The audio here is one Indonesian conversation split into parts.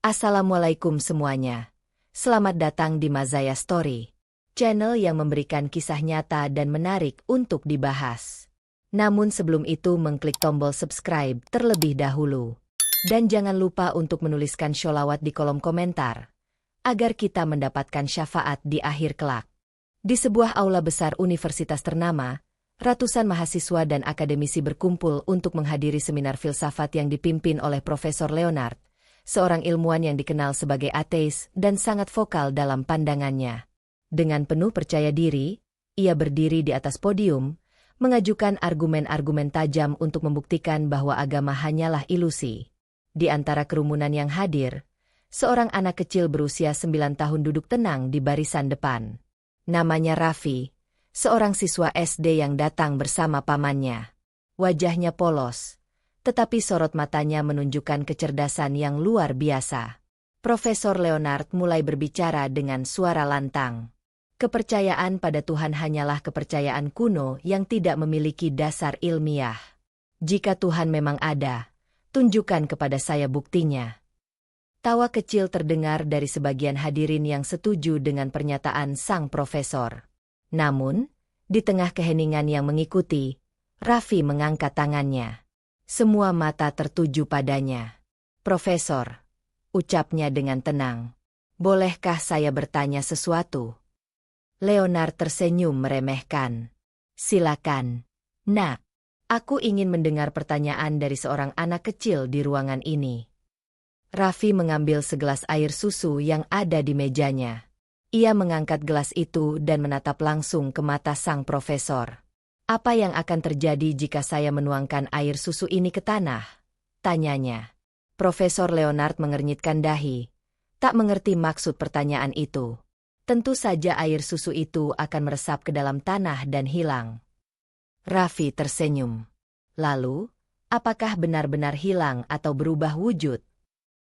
Assalamualaikum semuanya. Selamat datang di Mazaya Story, channel yang memberikan kisah nyata dan menarik untuk dibahas. Namun sebelum itu mengklik tombol subscribe terlebih dahulu. Dan jangan lupa untuk menuliskan sholawat di kolom komentar, agar kita mendapatkan syafaat di akhir kelak. Di sebuah aula besar universitas ternama, ratusan mahasiswa dan akademisi berkumpul untuk menghadiri seminar filsafat yang dipimpin oleh Profesor Leonard, seorang ilmuwan yang dikenal sebagai ateis dan sangat vokal dalam pandangannya. Dengan penuh percaya diri, ia berdiri di atas podium, mengajukan argumen-argumen tajam untuk membuktikan bahwa agama hanyalah ilusi. Di antara kerumunan yang hadir, seorang anak kecil berusia 9 tahun duduk tenang di barisan depan. Namanya Raffi, seorang siswa SD yang datang bersama pamannya. Wajahnya polos, tetapi sorot matanya menunjukkan kecerdasan yang luar biasa. Profesor Leonard mulai berbicara dengan suara lantang. Kepercayaan pada Tuhan hanyalah kepercayaan kuno yang tidak memiliki dasar ilmiah. Jika Tuhan memang ada, tunjukkan kepada saya buktinya. Tawa kecil terdengar dari sebagian hadirin yang setuju dengan pernyataan sang profesor. Namun, di tengah keheningan yang mengikuti, Raffi mengangkat tangannya. Semua mata tertuju padanya. "Profesor," ucapnya dengan tenang, "bolehkah saya bertanya sesuatu?" Leonard tersenyum meremehkan. "Silakan, Nak. Aku ingin mendengar pertanyaan dari seorang anak kecil di ruangan ini." Raffi mengambil segelas air susu yang ada di mejanya. Ia mengangkat gelas itu dan menatap langsung ke mata sang profesor. "Apa yang akan terjadi jika saya menuangkan air susu ini ke tanah?" tanyanya. Profesor Leonard mengernyitkan dahi, tak mengerti maksud pertanyaan itu. Tentu saja air susu itu akan meresap ke dalam tanah dan hilang. Raffi tersenyum. "Lalu, apakah benar-benar hilang atau berubah wujud?"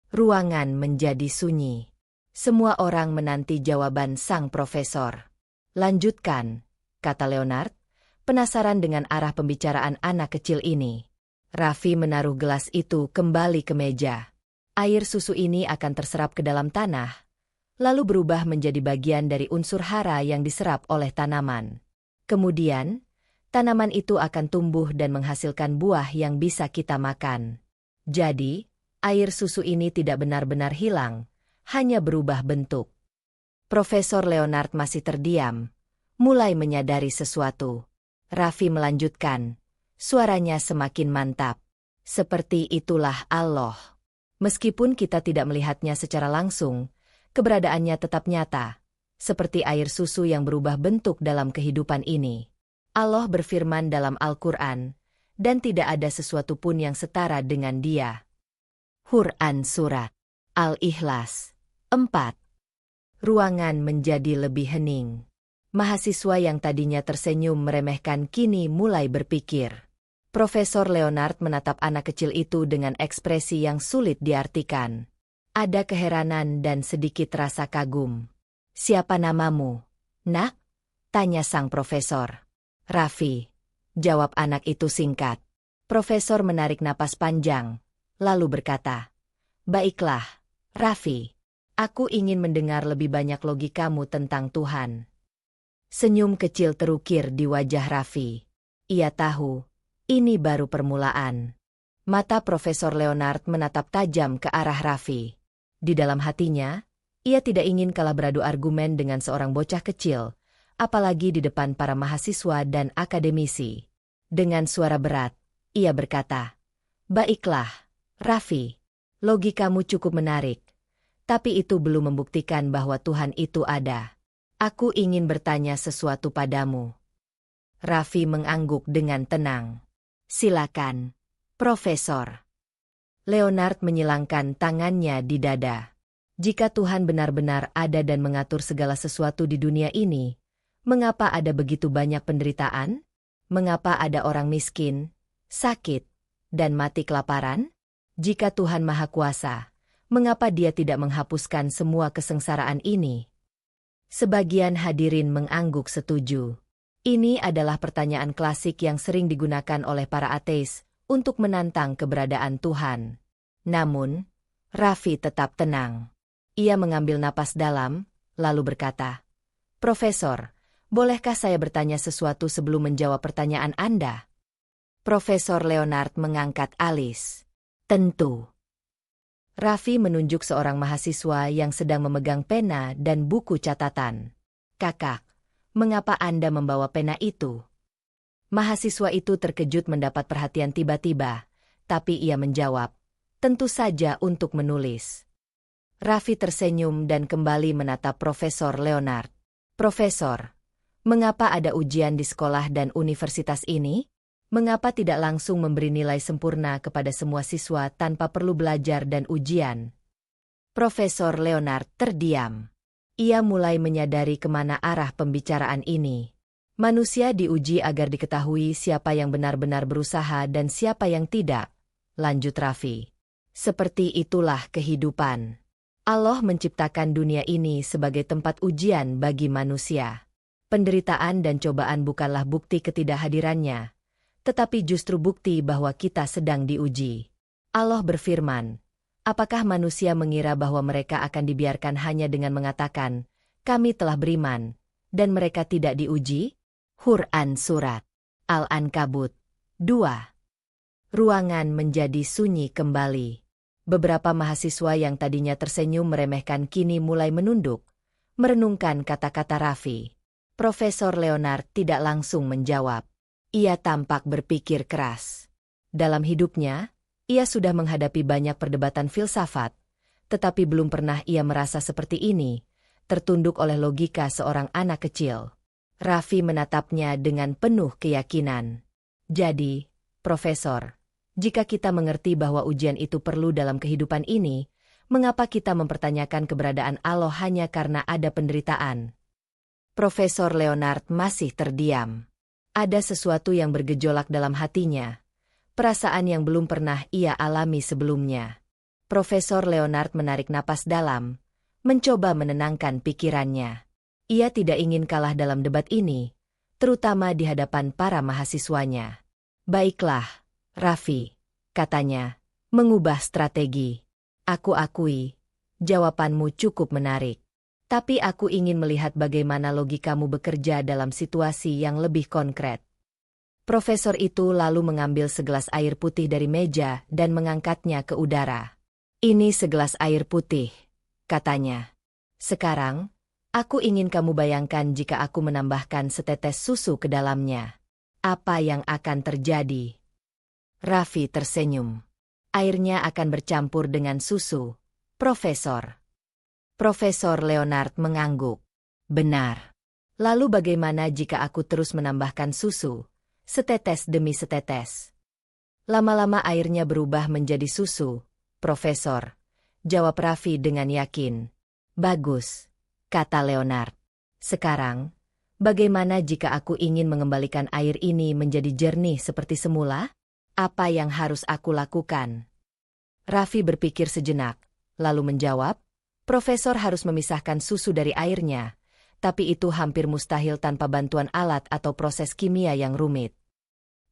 Ruangan menjadi sunyi. Semua orang menanti jawaban sang profesor. "Lanjutkan," kata Leonard, penasaran dengan arah pembicaraan anak kecil ini. Raffi menaruh gelas itu kembali ke meja. Air susu ini akan terserap ke dalam tanah, lalu berubah menjadi bagian dari unsur hara yang diserap oleh tanaman. Kemudian, tanaman itu akan tumbuh dan menghasilkan buah yang bisa kita makan. Jadi, air susu ini tidak benar-benar hilang, hanya berubah bentuk. Profesor Leonard masih terdiam, mulai menyadari sesuatu. Raffi melanjutkan, suaranya semakin mantap. "Seperti itulah Allah. Meskipun kita tidak melihatnya secara langsung, keberadaannya tetap nyata, seperti air susu yang berubah bentuk dalam kehidupan ini. Allah berfirman dalam Al-Quran, dan tidak ada sesuatu pun yang setara dengan Dia." Quran Surat Al-Ikhlas 4. Ruangan menjadi lebih hening. Mahasiswa yang tadinya tersenyum meremehkan kini mulai berpikir. Profesor Leonard menatap anak kecil itu dengan ekspresi yang sulit diartikan. Ada keheranan dan sedikit rasa kagum. "Siapa namamu, Nak?" tanya sang profesor. "Raffi," jawab anak itu singkat. Profesor menarik napas panjang, lalu berkata, "Baiklah, Raffi. Aku ingin mendengar lebih banyak logikamu tentang Tuhan." Senyum kecil terukir di wajah Raffi. Ia tahu, ini baru permulaan. Mata Profesor Leonard menatap tajam ke arah Raffi. Di dalam hatinya, ia tidak ingin kalah beradu argumen dengan seorang bocah kecil, apalagi di depan para mahasiswa dan akademisi. Dengan suara berat, ia berkata, "Baiklah, Raffi, logikamu cukup menarik, tapi itu belum membuktikan bahwa Tuhan itu ada. Aku ingin bertanya sesuatu padamu." Raffi mengangguk dengan tenang. "Silakan, Profesor." Leonard menyilangkan tangannya di dada. Jika Tuhan benar-benar ada dan mengatur segala sesuatu di dunia ini, mengapa ada begitu banyak penderitaan? Mengapa ada orang miskin, sakit, dan mati kelaparan? Jika Tuhan Maha Kuasa, mengapa Dia tidak menghapuskan semua kesengsaraan ini? Sebagian hadirin mengangguk setuju. Ini adalah pertanyaan klasik yang sering digunakan oleh para ateis untuk menantang keberadaan Tuhan. Namun, Raffi tetap tenang. Ia mengambil napas dalam, lalu berkata, "Profesor, bolehkah saya bertanya sesuatu sebelum menjawab pertanyaan Anda?" Profesor Leonard mengangkat alis. "Tentu." Raffi menunjuk seorang mahasiswa yang sedang memegang pena dan buku catatan. "Kakak, mengapa Anda membawa pena itu?" Mahasiswa itu terkejut mendapat perhatian tiba-tiba, tapi ia menjawab, "Tentu saja untuk menulis." Raffi tersenyum dan kembali menatap Profesor Leonard. "Profesor, mengapa ada ujian di sekolah dan universitas ini? Mengapa tidak langsung memberi nilai sempurna kepada semua siswa tanpa perlu belajar dan ujian?" Profesor Leonard terdiam. Ia mulai menyadari kemana arah pembicaraan ini. Manusia diuji agar diketahui siapa yang benar-benar berusaha dan siapa yang tidak, lanjut Raffi. Seperti itulah kehidupan. Allah menciptakan dunia ini sebagai tempat ujian bagi manusia. Penderitaan dan cobaan bukanlah bukti ketidakhadirannya, tetapi justru bukti bahwa kita sedang diuji. Allah berfirman, apakah manusia mengira bahwa mereka akan dibiarkan hanya dengan mengatakan, "Kami telah beriman," dan mereka tidak diuji? Quran Surat Al-Ankabut 2. Ruangan menjadi sunyi kembali. Beberapa mahasiswa yang tadinya tersenyum meremehkan kini mulai menunduk, merenungkan kata-kata Raffi. Profesor Leonard tidak langsung menjawab. Ia tampak berpikir keras. Dalam hidupnya, ia sudah menghadapi banyak perdebatan filsafat, tetapi belum pernah ia merasa seperti ini, tertunduk oleh logika seorang anak kecil. Raffi menatapnya dengan penuh keyakinan. "Jadi, Profesor, jika kita mengerti bahwa ujian itu perlu dalam kehidupan ini, mengapa kita mempertanyakan keberadaan Allah hanya karena ada penderitaan?" Profesor Leonard masih terdiam. Ada sesuatu yang bergejolak dalam hatinya, perasaan yang belum pernah ia alami sebelumnya. Profesor Leonard menarik napas dalam, mencoba menenangkan pikirannya. Ia tidak ingin kalah dalam debat ini, terutama di hadapan para mahasiswanya. "Baiklah, Raffi," katanya, mengubah strategi. "Aku akui, jawabanmu cukup menarik. Tapi aku ingin melihat bagaimana logikamu bekerja dalam situasi yang lebih konkret." Profesor itu lalu mengambil segelas air putih dari meja dan mengangkatnya ke udara. "Ini segelas air putih," katanya. "Sekarang, aku ingin kamu bayangkan jika aku menambahkan setetes susu ke dalamnya. Apa yang akan terjadi?" Raffi tersenyum. "Airnya akan bercampur dengan susu, Profesor." Profesor Leonard mengangguk. "Benar. Lalu bagaimana jika aku terus menambahkan susu, setetes demi setetes?" "Lama-lama airnya berubah menjadi susu, Profesor," jawab Raffi dengan yakin. "Bagus," kata Leonard. "Sekarang, bagaimana jika aku ingin mengembalikan air ini menjadi jernih seperti semula? Apa yang harus aku lakukan?" Raffi berpikir sejenak, lalu menjawab, "Profesor harus memisahkan susu dari airnya, tapi itu hampir mustahil tanpa bantuan alat atau proses kimia yang rumit."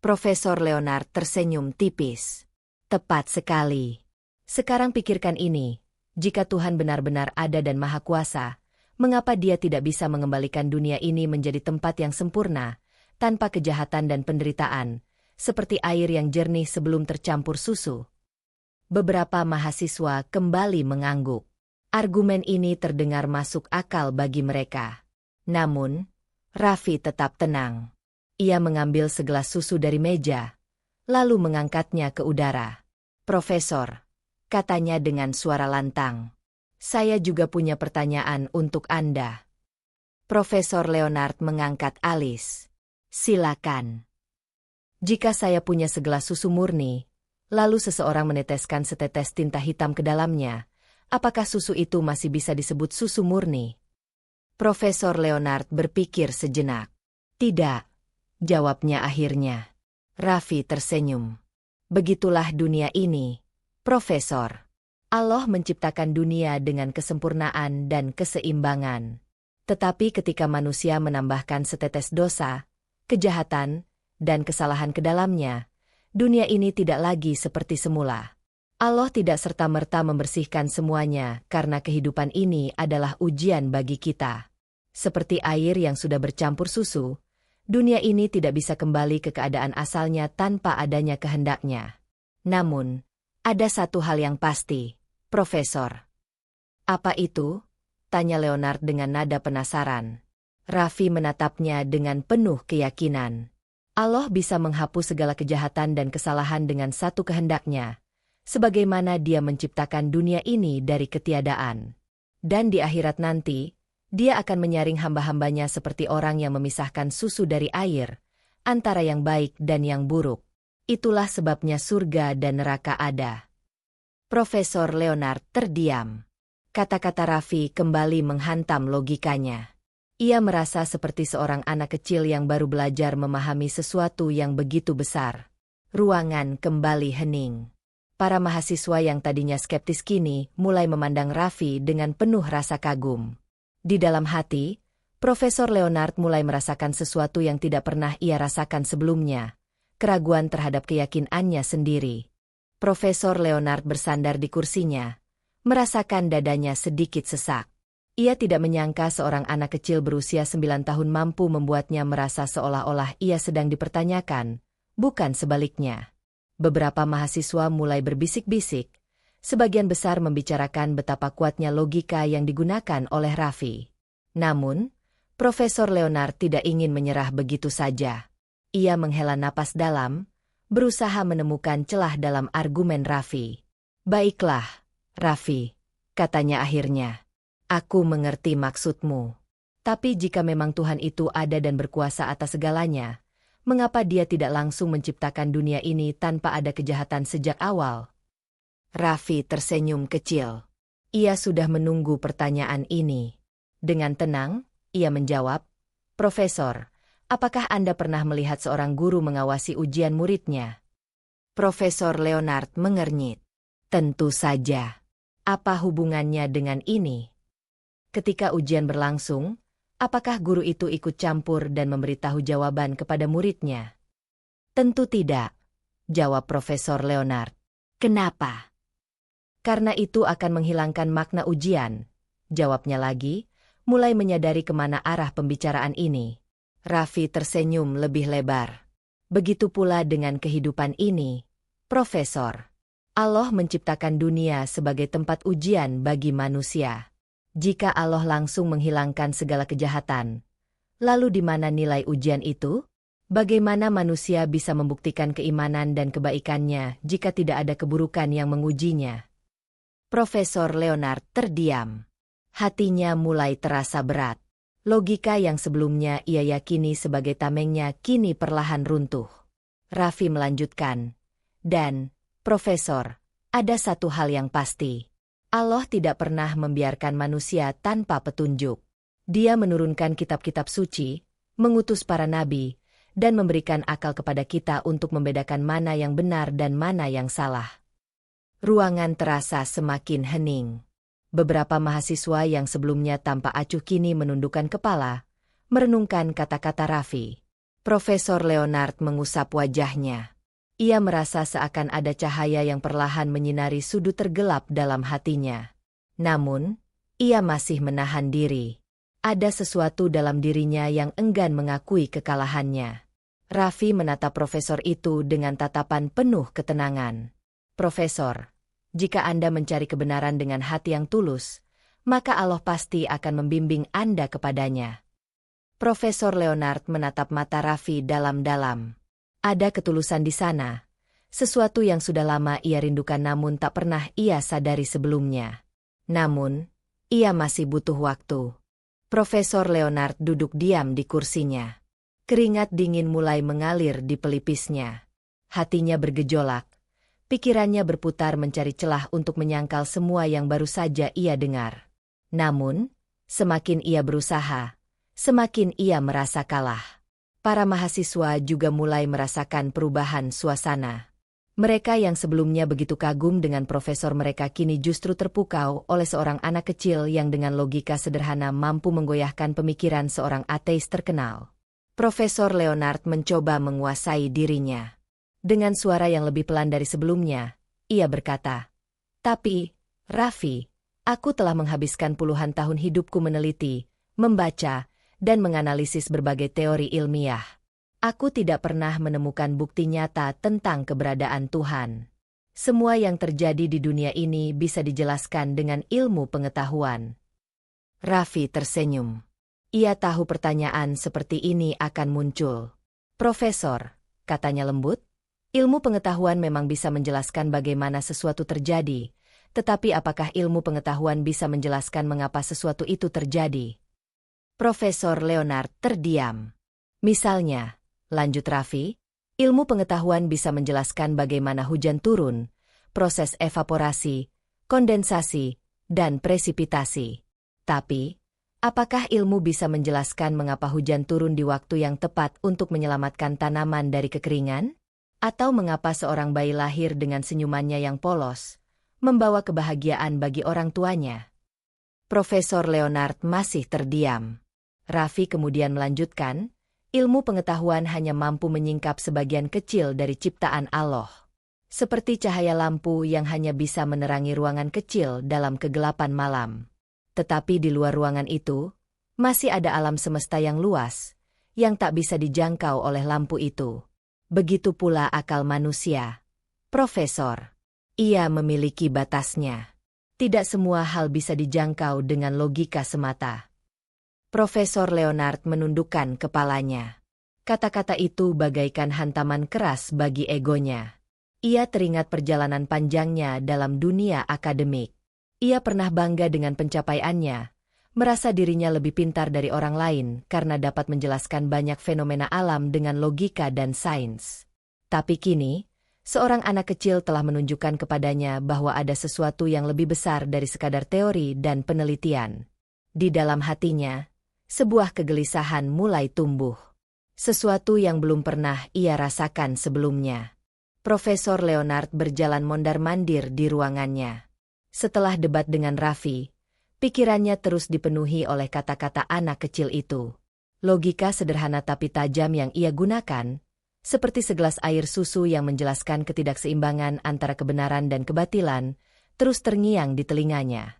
Profesor Leonard tersenyum tipis. "Tepat sekali. Sekarang pikirkan ini, jika Tuhan benar-benar ada dan Maha Kuasa, mengapa Dia tidak bisa mengembalikan dunia ini menjadi tempat yang sempurna, tanpa kejahatan dan penderitaan, seperti air yang jernih sebelum tercampur susu?" Beberapa mahasiswa kembali mengangguk. Argumen ini terdengar masuk akal bagi mereka. Namun, Raffi tetap tenang. Ia mengambil segelas susu dari meja, lalu mengangkatnya ke udara. "Profesor," katanya dengan suara lantang, "saya juga punya pertanyaan untuk Anda." Profesor Leonard mengangkat alis. "Silakan." "Jika saya punya segelas susu murni, lalu seseorang meneteskan setetes tinta hitam ke dalamnya, apakah susu itu masih bisa disebut susu murni?" Profesor Leonard berpikir sejenak. "Tidak," jawabnya akhirnya. Raffi tersenyum. "Begitulah dunia ini, Profesor. Allah menciptakan dunia dengan kesempurnaan dan keseimbangan. Tetapi ketika manusia menambahkan setetes dosa, kejahatan, dan kesalahan ke dalamnya, dunia ini tidak lagi seperti semula. Allah tidak serta-merta membersihkan semuanya karena kehidupan ini adalah ujian bagi kita. Seperti air yang sudah bercampur susu, dunia ini tidak bisa kembali ke keadaan asalnya tanpa adanya kehendaknya. Namun, ada satu hal yang pasti, Profesor. Apa itu? Tanya Leonard dengan nada penasaran. Raffi menatapnya dengan penuh keyakinan. Allah bisa menghapus segala kejahatan dan kesalahan dengan satu kehendaknya, sebagaimana Dia menciptakan dunia ini dari ketiadaan. Dan di akhirat nanti, Dia akan menyaring hamba-hambanya seperti orang yang memisahkan susu dari air, antara yang baik dan yang buruk. Itulah sebabnya surga dan neraka ada. Profesor Leonard terdiam. Kata-kata Raffi kembali menghantam logikanya. Ia merasa seperti seorang anak kecil yang baru belajar memahami sesuatu yang begitu besar. Ruangan kembali hening. Para mahasiswa yang tadinya skeptis kini mulai memandang Raffi dengan penuh rasa kagum. Di dalam hati, Profesor Leonard mulai merasakan sesuatu yang tidak pernah ia rasakan sebelumnya, keraguan terhadap keyakinannya sendiri. Profesor Leonard bersandar di kursinya, merasakan dadanya sedikit sesak. Ia tidak menyangka seorang anak kecil berusia 9 tahun mampu membuatnya merasa seolah-olah ia sedang dipertanyakan, bukan sebaliknya. Beberapa mahasiswa mulai berbisik-bisik, sebagian besar membicarakan betapa kuatnya logika yang digunakan oleh Raffi. Namun, Profesor Leonard tidak ingin menyerah begitu saja. Ia menghela napas dalam, berusaha menemukan celah dalam argumen Raffi. Baiklah, Raffi, katanya akhirnya. Aku mengerti maksudmu. Tapi jika memang Tuhan itu ada dan berkuasa atas segalanya, mengapa Dia tidak langsung menciptakan dunia ini tanpa ada kejahatan sejak awal? Raffi tersenyum kecil. Ia sudah menunggu pertanyaan ini. Dengan tenang, ia menjawab, Profesor, apakah Anda pernah melihat seorang guru mengawasi ujian muridnya? Profesor Leonard mengernyit. Tentu saja. Apa hubungannya dengan ini? Ketika ujian berlangsung, apakah guru itu ikut campur dan memberitahu jawaban kepada muridnya? Tentu tidak, jawab Profesor Leonard. Kenapa? Karena itu akan menghilangkan makna ujian, jawabnya lagi, mulai menyadari kemana arah pembicaraan ini. Raffi tersenyum lebih lebar. Begitu pula dengan kehidupan ini, Profesor. Allah menciptakan dunia sebagai tempat ujian bagi manusia. Jika Allah langsung menghilangkan segala kejahatan, lalu di mana nilai ujian itu? Bagaimana manusia bisa membuktikan keimanan dan kebaikannya jika tidak ada keburukan yang mengujinya? Profesor Leonard terdiam. Hatinya mulai terasa berat. Logika yang sebelumnya ia yakini sebagai tamengnya kini perlahan runtuh. Raffi melanjutkan. Dan, Profesor, ada satu hal yang pasti. Allah tidak pernah membiarkan manusia tanpa petunjuk. Dia menurunkan kitab-kitab suci, mengutus para nabi, dan memberikan akal kepada kita untuk membedakan mana yang benar dan mana yang salah. Ruangan terasa semakin hening. Beberapa mahasiswa yang sebelumnya tampak acuh kini menundukkan kepala, merenungkan kata-kata Raffi. Profesor Leonard mengusap wajahnya. Ia merasa seakan ada cahaya yang perlahan menyinari sudut tergelap dalam hatinya. Namun, ia masih menahan diri. Ada sesuatu dalam dirinya yang enggan mengakui kekalahannya. Raffi menatap profesor itu dengan tatapan penuh ketenangan. Profesor, jika Anda mencari kebenaran dengan hati yang tulus, maka Allah pasti akan membimbing Anda kepadanya. Profesor Leonard menatap mata Raffi dalam-dalam. Ada ketulusan di sana, sesuatu yang sudah lama ia rindukan namun tak pernah ia sadari sebelumnya. Namun, ia masih butuh waktu. Profesor Leonard duduk diam di kursinya. Keringat dingin mulai mengalir di pelipisnya. Hatinya bergejolak, pikirannya berputar mencari celah untuk menyangkal semua yang baru saja ia dengar. Namun, semakin ia berusaha, semakin ia merasa kalah. Para mahasiswa juga mulai merasakan perubahan suasana. Mereka yang sebelumnya begitu kagum dengan profesor mereka kini justru terpukau oleh seorang anak kecil yang dengan logika sederhana mampu menggoyahkan pemikiran seorang ateis terkenal. Profesor Leonard mencoba menguasai dirinya. Dengan suara yang lebih pelan dari sebelumnya, ia berkata. Tapi, Raffi, aku telah menghabiskan puluhan tahun hidupku meneliti, membaca, dan menganalisis berbagai teori ilmiah. Aku tidak pernah menemukan bukti nyata tentang keberadaan Tuhan. Semua yang terjadi di dunia ini bisa dijelaskan dengan ilmu pengetahuan. Raffi tersenyum. Ia tahu pertanyaan seperti ini akan muncul. Profesor, katanya lembut, ilmu pengetahuan memang bisa menjelaskan bagaimana sesuatu terjadi, tetapi apakah ilmu pengetahuan bisa menjelaskan mengapa sesuatu itu terjadi? Profesor Leonard terdiam. Misalnya, lanjut Raffi, ilmu pengetahuan bisa menjelaskan bagaimana hujan turun, proses evaporasi, kondensasi, dan presipitasi. Tapi, apakah ilmu bisa menjelaskan mengapa hujan turun di waktu yang tepat untuk menyelamatkan tanaman dari kekeringan? Atau mengapa seorang bayi lahir dengan senyumannya yang polos, membawa kebahagiaan bagi orang tuanya? Profesor Leonard masih terdiam. Raffi kemudian melanjutkan, ilmu pengetahuan hanya mampu menyingkap sebagian kecil dari ciptaan Allah. Seperti cahaya lampu yang hanya bisa menerangi ruangan kecil dalam kegelapan malam. Tetapi di luar ruangan itu, masih ada alam semesta yang luas, yang tak bisa dijangkau oleh lampu itu. Begitu pula akal manusia. Profesor, ia memiliki batasnya. Tidak semua hal bisa dijangkau dengan logika semata. Profesor Leonard menundukkan kepalanya. Kata-kata itu bagaikan hantaman keras bagi egonya. Ia teringat perjalanan panjangnya dalam dunia akademik. Ia pernah bangga dengan pencapaiannya, merasa dirinya lebih pintar dari orang lain karena dapat menjelaskan banyak fenomena alam dengan logika dan sains. Tapi kini, seorang anak kecil telah menunjukkan kepadanya bahwa ada sesuatu yang lebih besar dari sekadar teori dan penelitian. Di dalam hatinya, sebuah kegelisahan mulai tumbuh. Sesuatu yang belum pernah ia rasakan sebelumnya. Profesor Leonard berjalan mondar-mandir di ruangannya. Setelah debat dengan Raffi, pikirannya terus dipenuhi oleh kata-kata anak kecil itu. Logika sederhana tapi tajam yang ia gunakan, seperti segelas air susu yang menjelaskan ketidakseimbangan antara kebenaran dan kebatilan, terus terngiang di telinganya.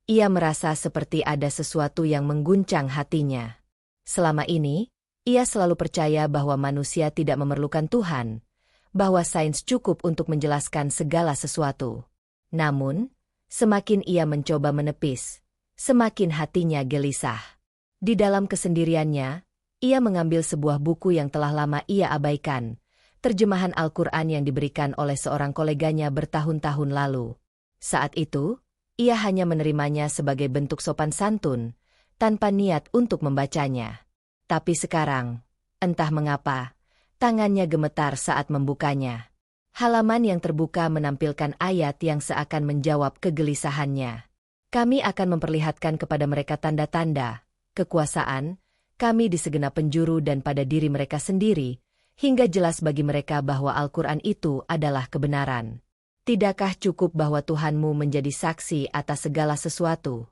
Ia merasa seperti ada sesuatu yang mengguncang hatinya. Selama ini, ia selalu percaya bahwa manusia tidak memerlukan Tuhan, bahwa sains cukup untuk menjelaskan segala sesuatu. Namun, semakin ia mencoba menepis, semakin hatinya gelisah. Di dalam kesendiriannya, ia mengambil sebuah buku yang telah lama ia abaikan, terjemahan Al-Quran yang diberikan oleh seorang koleganya bertahun-tahun lalu. Saat itu, ia hanya menerimanya sebagai bentuk sopan santun, tanpa niat untuk membacanya. Tapi sekarang, entah mengapa, tangannya gemetar saat membukanya. Halaman yang terbuka menampilkan ayat yang seakan menjawab kegelisahannya. Kami akan memperlihatkan kepada mereka tanda-tanda, kekuasaan, kami di segenap penjuru dan pada diri mereka sendiri, hingga jelas bagi mereka bahwa Al-Quran itu adalah kebenaran. Tidakkah cukup bahwa Tuhanmu menjadi saksi atas segala sesuatu?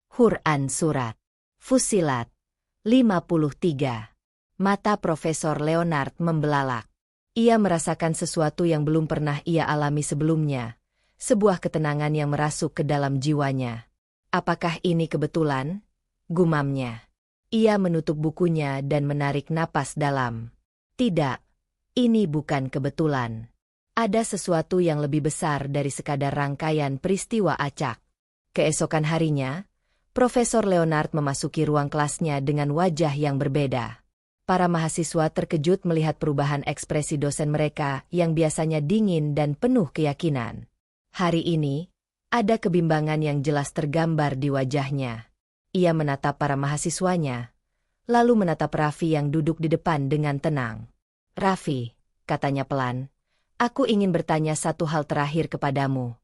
Quran Surat Fussilat 53. Mata Profesor Leonard membelalak. Ia merasakan sesuatu yang belum pernah ia alami sebelumnya, sebuah ketenangan yang merasuk ke dalam jiwanya. Apakah ini kebetulan? Gumamnya. Ia menutup bukunya dan menarik napas dalam. Tidak, ini bukan kebetulan. Ada sesuatu yang lebih besar dari sekadar rangkaian peristiwa acak. Keesokan harinya, Profesor Leonard memasuki ruang kelasnya dengan wajah yang berbeda. Para mahasiswa terkejut melihat perubahan ekspresi dosen mereka yang biasanya dingin dan penuh keyakinan. Hari ini, ada kebimbangan yang jelas tergambar di wajahnya. Ia menatap para mahasiswanya, lalu menatap Raffi yang duduk di depan dengan tenang. Raffi, katanya pelan, aku ingin bertanya satu hal terakhir kepadamu.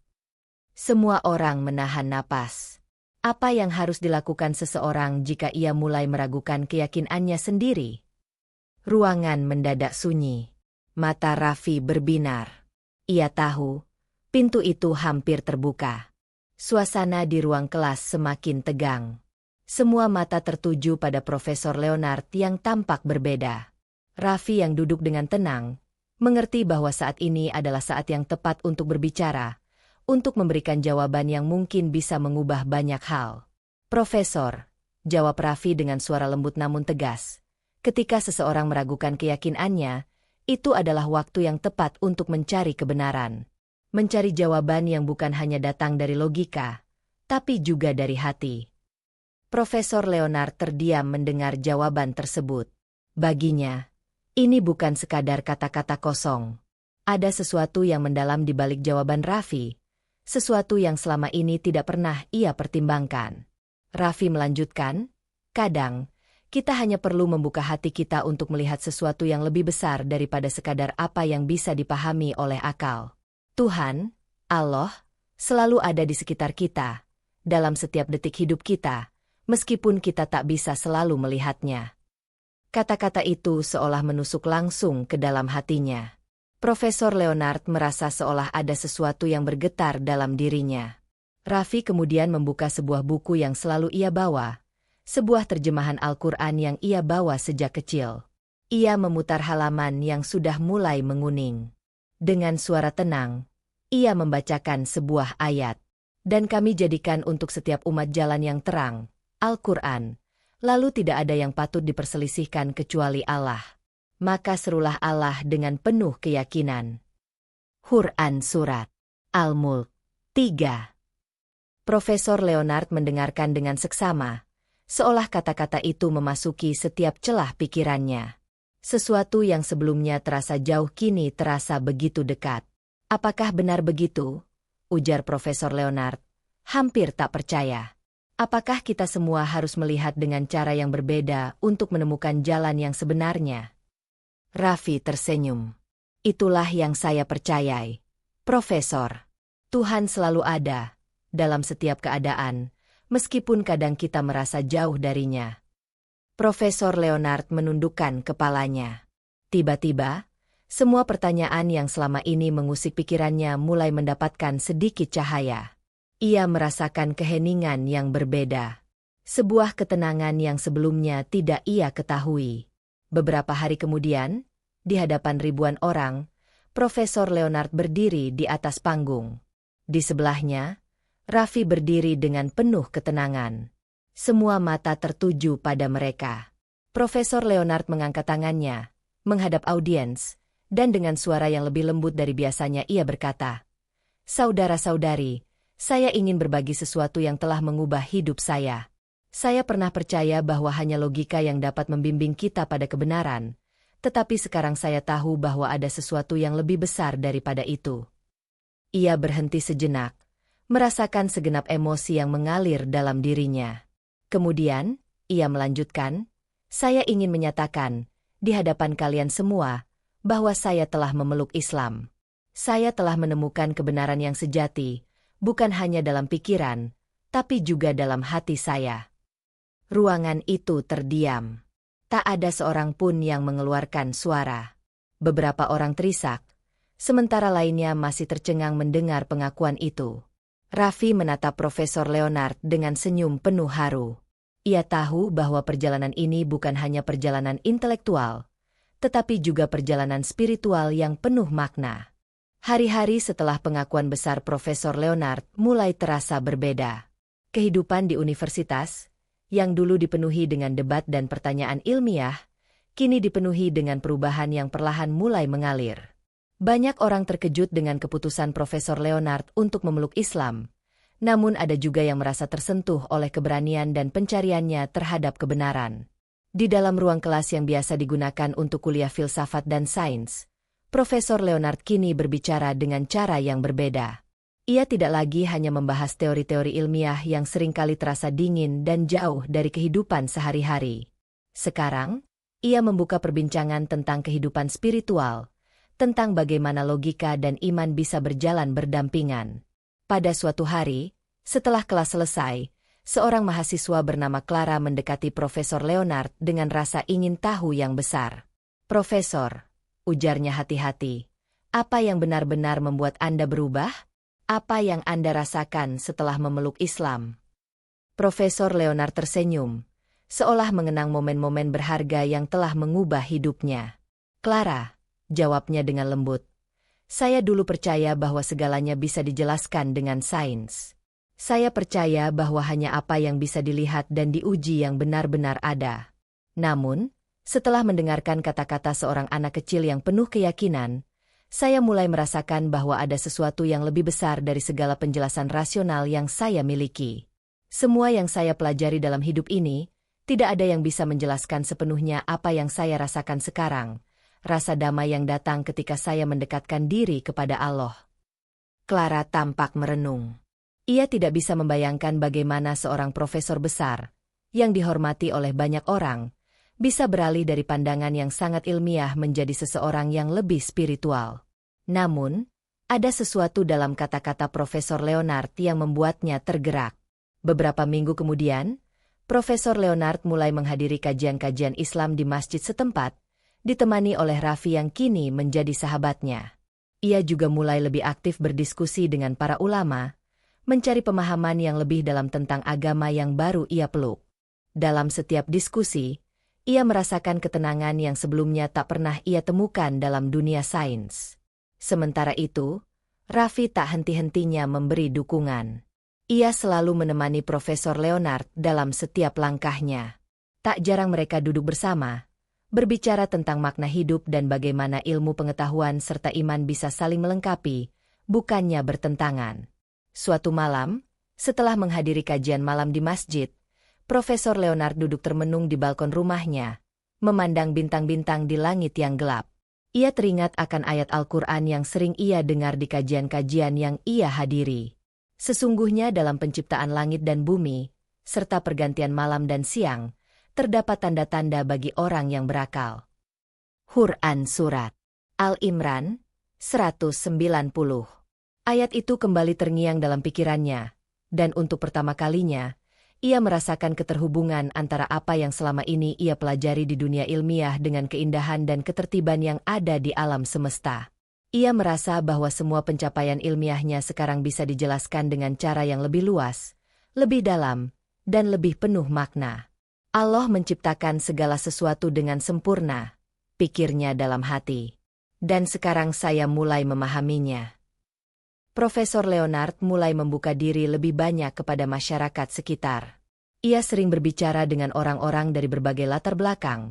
Semua orang menahan napas. Apa yang harus dilakukan seseorang jika ia mulai meragukan keyakinannya sendiri? Ruangan mendadak sunyi. Mata Raffi berbinar. Ia tahu, pintu itu hampir terbuka. Suasana di ruang kelas semakin tegang. Semua mata tertuju pada Profesor Leonard yang tampak berbeda. Raffi yang duduk dengan tenang, mengerti bahwa saat ini adalah saat yang tepat untuk berbicara, untuk memberikan jawaban yang mungkin bisa mengubah banyak hal. "Profesor," jawab Raffi dengan suara lembut namun tegas. Ketika seseorang meragukan keyakinannya, itu adalah waktu yang tepat untuk mencari kebenaran. Mencari jawaban yang bukan hanya datang dari logika, tapi juga dari hati. Profesor Leonard terdiam mendengar jawaban tersebut. Baginya, ini bukan sekadar kata-kata kosong. Ada sesuatu yang mendalam di balik jawaban Raffi, sesuatu yang selama ini tidak pernah ia pertimbangkan. Raffi melanjutkan, "Kadang, kita hanya perlu membuka hati kita untuk melihat sesuatu yang lebih besar daripada sekadar apa yang bisa dipahami oleh akal. Tuhan, Allah, selalu ada di sekitar kita, dalam setiap detik hidup kita, meskipun kita tak bisa selalu melihatnya." Kata-kata itu seolah menusuk langsung ke dalam hatinya. Profesor Leonard merasa seolah ada sesuatu yang bergetar dalam dirinya. Raffi kemudian membuka sebuah buku yang selalu ia bawa, sebuah terjemahan Al-Quran yang ia bawa sejak kecil. Ia memutar halaman yang sudah mulai menguning. Dengan suara tenang, ia membacakan sebuah ayat. "Dan kami jadikan untuk setiap umat jalan yang terang, Al-Quran. Lalu tidak ada yang patut diperselisihkan kecuali Allah. Maka serulah Allah dengan penuh keyakinan." Quran Surat Al-Mulk 3. Profesor Leonard mendengarkan dengan seksama, seolah kata-kata itu memasuki setiap celah pikirannya. Sesuatu yang sebelumnya terasa jauh kini terasa begitu dekat. "Apakah benar begitu?" ujar Profesor Leonard, hampir tak percaya. "Apakah kita semua harus melihat dengan cara yang berbeda untuk menemukan jalan yang sebenarnya?" Raffi tersenyum. "Itulah yang saya percayai, Profesor. Tuhan selalu ada, dalam setiap keadaan, meskipun kadang kita merasa jauh darinya." Profesor Leonard menundukkan kepalanya. Tiba-tiba, semua pertanyaan yang selama ini mengusik pikirannya mulai mendapatkan sedikit cahaya. Ia merasakan keheningan yang berbeda. Sebuah ketenangan yang sebelumnya tidak ia ketahui. Beberapa hari kemudian, di hadapan ribuan orang, Profesor Leonard berdiri di atas panggung. Di sebelahnya, Raffi berdiri dengan penuh ketenangan. Semua mata tertuju pada mereka. Profesor Leonard mengangkat tangannya, menghadap audiens, dan dengan suara yang lebih lembut dari biasanya ia berkata, "Saudara-saudari, saya ingin berbagi sesuatu yang telah mengubah hidup saya. Saya pernah percaya bahwa hanya logika yang dapat membimbing kita pada kebenaran, tetapi sekarang saya tahu bahwa ada sesuatu yang lebih besar daripada itu." Ia berhenti sejenak, merasakan segenap emosi yang mengalir dalam dirinya. Kemudian, ia melanjutkan, "Saya ingin menyatakan, di hadapan kalian semua, bahwa saya telah memeluk Islam. Saya telah menemukan kebenaran yang sejati, bukan hanya dalam pikiran, tapi juga dalam hati saya." Ruangan itu terdiam. Tak ada seorang pun yang mengeluarkan suara. Beberapa orang terisak, sementara lainnya masih tercengang mendengar pengakuan itu. Raffi menatap Profesor Leonard dengan senyum penuh haru. Ia tahu bahwa perjalanan ini bukan hanya perjalanan intelektual, tetapi juga perjalanan spiritual yang penuh makna. Hari-hari setelah pengakuan besar Profesor Leonard mulai terasa berbeda. Kehidupan di universitas, yang dulu dipenuhi dengan debat dan pertanyaan ilmiah, kini dipenuhi dengan perubahan yang perlahan mulai mengalir. Banyak orang terkejut dengan keputusan Profesor Leonard untuk memeluk Islam, namun ada juga yang merasa tersentuh oleh keberanian dan pencariannya terhadap kebenaran. Di dalam ruang kelas yang biasa digunakan untuk kuliah filsafat dan sains, Profesor Leonard kini berbicara dengan cara yang berbeda. Ia tidak lagi hanya membahas teori-teori ilmiah yang seringkali terasa dingin dan jauh dari kehidupan sehari-hari. Sekarang, ia membuka perbincangan tentang kehidupan spiritual, tentang bagaimana logika dan iman bisa berjalan berdampingan. Pada suatu hari, setelah kelas selesai, seorang mahasiswa bernama Clara mendekati Profesor Leonard dengan rasa ingin tahu yang besar. "Profesor," ujarnya hati-hati, "apa yang benar-benar membuat Anda berubah? Apa yang Anda rasakan setelah memeluk Islam?" Profesor Leonard tersenyum, seolah mengenang momen-momen berharga yang telah mengubah hidupnya. "Clara," Jawabnya dengan lembut. Saya dulu percaya bahwa segalanya bisa dijelaskan dengan sains. Saya percaya bahwa hanya apa yang bisa dilihat dan diuji yang benar-benar ada. Namun, setelah mendengarkan kata-kata seorang anak kecil yang penuh keyakinan, saya mulai merasakan bahwa ada sesuatu yang lebih besar dari segala penjelasan rasional yang saya miliki. Semua yang saya pelajari dalam hidup ini, tidak ada yang bisa menjelaskan sepenuhnya apa yang saya rasakan sekarang. Rasa damai yang datang ketika saya mendekatkan diri kepada Allah. Clara tampak merenung. Ia tidak bisa membayangkan bagaimana seorang profesor besar, yang dihormati oleh banyak orang, bisa beralih dari pandangan yang sangat ilmiah menjadi seseorang yang lebih spiritual. Namun, ada sesuatu dalam kata-kata Profesor Leonard yang membuatnya tergerak. Beberapa minggu kemudian, Profesor Leonard mulai menghadiri kajian-kajian Islam di masjid setempat, ditemani oleh Raffi yang kini menjadi sahabatnya. Ia juga mulai lebih aktif berdiskusi dengan para ulama, mencari pemahaman yang lebih dalam tentang agama yang baru ia peluk. Dalam setiap diskusi, ia merasakan ketenangan yang sebelumnya tak pernah ia temukan dalam dunia sains. Sementara itu, Raffi tak henti-hentinya memberi dukungan. Ia selalu menemani Profesor Leonard dalam setiap langkahnya. Tak jarang mereka duduk bersama, berbicara tentang makna hidup dan bagaimana ilmu pengetahuan serta iman bisa saling melengkapi, bukannya bertentangan. Suatu malam, setelah menghadiri kajian malam di masjid, Profesor Leonard duduk termenung di balkon rumahnya, memandang bintang-bintang di langit yang gelap. Ia teringat akan ayat Al-Quran yang sering ia dengar di kajian-kajian yang ia hadiri. Sesungguhnya dalam penciptaan langit dan bumi, serta pergantian malam dan siang, terdapat tanda-tanda bagi orang yang berakal. Quran Surat Al-Imran 190. Ayat itu kembali terngiang dalam pikirannya, dan untuk pertama kalinya, ia merasakan keterhubungan antara apa yang selama ini ia pelajari di dunia ilmiah dengan keindahan dan ketertiban yang ada di alam semesta. Ia merasa bahwa semua pencapaian ilmiahnya sekarang bisa dijelaskan dengan cara yang lebih luas, lebih dalam, dan lebih penuh makna. Allah menciptakan segala sesuatu dengan sempurna, pikirnya dalam hati. Dan sekarang saya mulai memahaminya. Profesor Leonard mulai membuka diri lebih banyak kepada masyarakat sekitar. Ia sering berbicara dengan orang-orang dari berbagai latar belakang,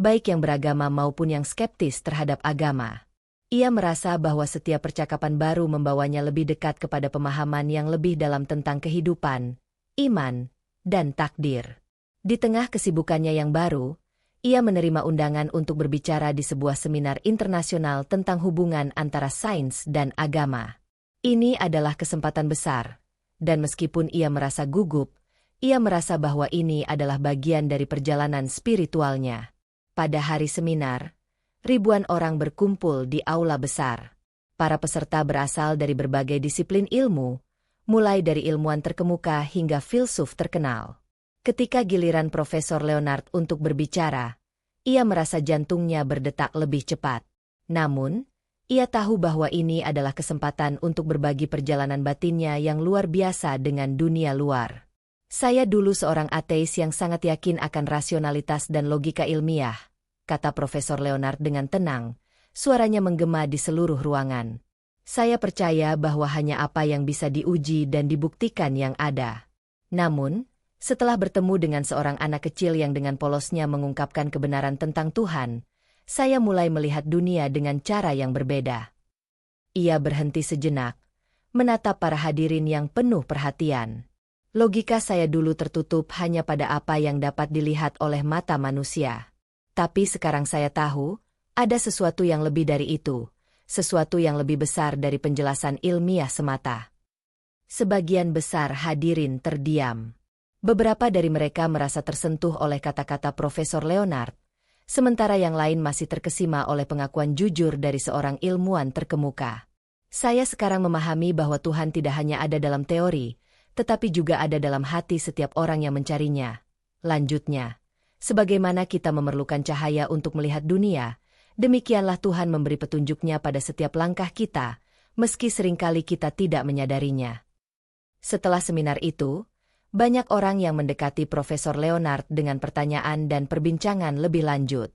baik yang beragama maupun yang skeptis terhadap agama. Ia merasa bahwa setiap percakapan baru membawanya lebih dekat kepada pemahaman yang lebih dalam tentang kehidupan, iman, dan takdir. Di tengah kesibukannya yang baru, ia menerima undangan untuk berbicara di sebuah seminar internasional tentang hubungan antara sains dan agama. Ini adalah kesempatan besar, dan meskipun ia merasa gugup, ia merasa bahwa ini adalah bagian dari perjalanan spiritualnya. Pada hari seminar, ribuan orang berkumpul di aula besar. Para peserta berasal dari berbagai disiplin ilmu, mulai dari ilmuwan terkemuka hingga filsuf terkenal. Ketika giliran Profesor Leonard untuk berbicara, ia merasa jantungnya berdetak lebih cepat. Namun, ia tahu bahwa ini adalah kesempatan untuk berbagi perjalanan batinnya yang luar biasa dengan dunia luar. Saya dulu seorang ateis yang sangat yakin akan rasionalitas dan logika ilmiah, kata Profesor Leonard dengan tenang, suaranya menggema di seluruh ruangan. Saya percaya bahwa hanya apa yang bisa diuji dan dibuktikan yang ada. Namun, setelah bertemu dengan seorang anak kecil yang dengan polosnya mengungkapkan kebenaran tentang Tuhan, saya mulai melihat dunia dengan cara yang berbeda. Ia berhenti sejenak, menatap para hadirin yang penuh perhatian. Logika saya dulu tertutup hanya pada apa yang dapat dilihat oleh mata manusia. Tapi sekarang saya tahu, ada sesuatu yang lebih dari itu, sesuatu yang lebih besar dari penjelasan ilmiah semata. Sebagian besar hadirin terdiam. Beberapa dari mereka merasa tersentuh oleh kata-kata Profesor Leonard, sementara yang lain masih terkesima oleh pengakuan jujur dari seorang ilmuwan terkemuka. Saya sekarang memahami bahwa Tuhan tidak hanya ada dalam teori, tetapi juga ada dalam hati setiap orang yang mencarinya. Lanjutnya, sebagaimana kita memerlukan cahaya untuk melihat dunia, demikianlah Tuhan memberi petunjuknya pada setiap langkah kita, meski seringkali kita tidak menyadarinya. Setelah seminar itu, banyak orang yang mendekati Profesor Leonard dengan pertanyaan dan perbincangan lebih lanjut.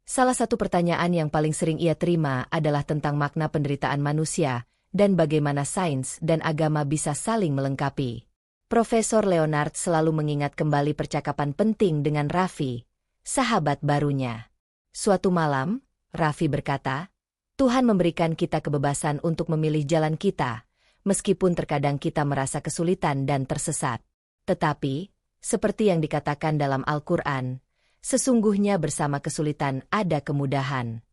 Salah satu pertanyaan yang paling sering ia terima adalah tentang makna penderitaan manusia dan bagaimana sains dan agama bisa saling melengkapi. Profesor Leonard selalu mengingat kembali percakapan penting dengan Raffi, sahabat barunya. Suatu malam, Raffi berkata, Tuhan memberikan kita kebebasan untuk memilih jalan kita, meskipun terkadang kita merasa kesulitan dan tersesat. Tetapi, seperti yang dikatakan dalam Al-Quran, sesungguhnya bersama kesulitan ada kemudahan.